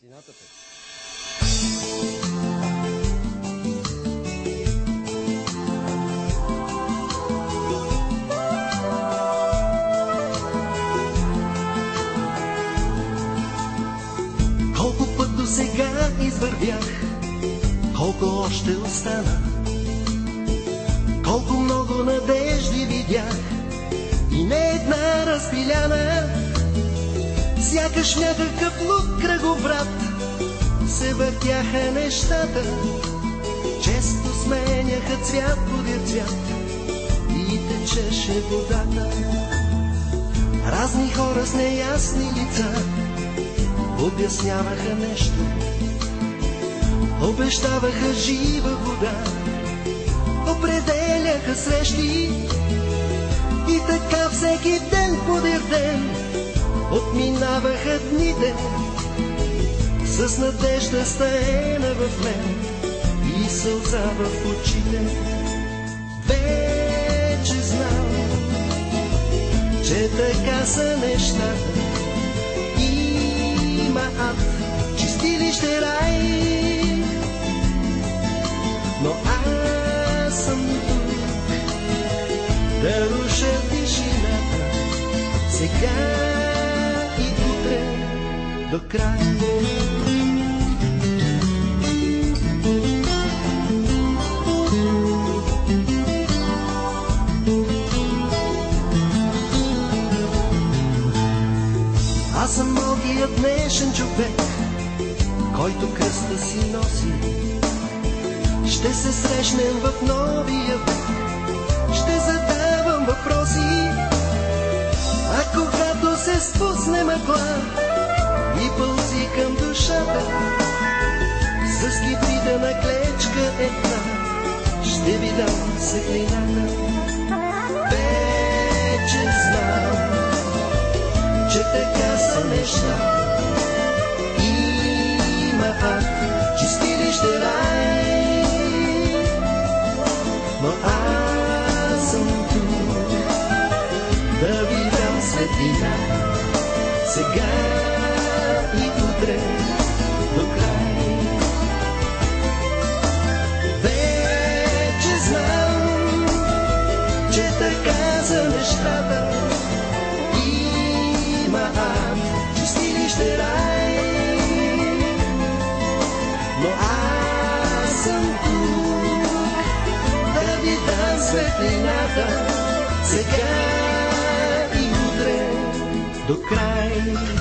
Цената пък. Колко път до сега извървях, колко още остана, колко много надежди видях и не една разпиляна. Сякаш някакъв луд кръговрат се въртяха нещата, често сменяха цвят подир цвят и течеше водата. Разни хора с неясни лица обясняваха нещо, обещаваха жива вода, определяха срещи и така всеки ден подир ден отминаваха дните с надежда стаена в мен и сълза в очите. Вече знам, че така са нещата. Има ад, чистилище, рай, но аз съм тук да руша тишината сега и утре до край. Аз съм многият днешен човек, който кръста си носи. Ще се срещнем в новия век, ще задавам въпроси. А когато се спусне мъгла и пълзи към душата, с китрите на клечка една ще ви дам светлината. Вече знам, че така са неща. Има ад, чистилище, рай, но аз съм тук да ви дам светлината сега и утре до край. Вече знам, че така са нещата. Има ад, чистилище, рай, но аз съм тук да ви дам светлината сега и утре до край.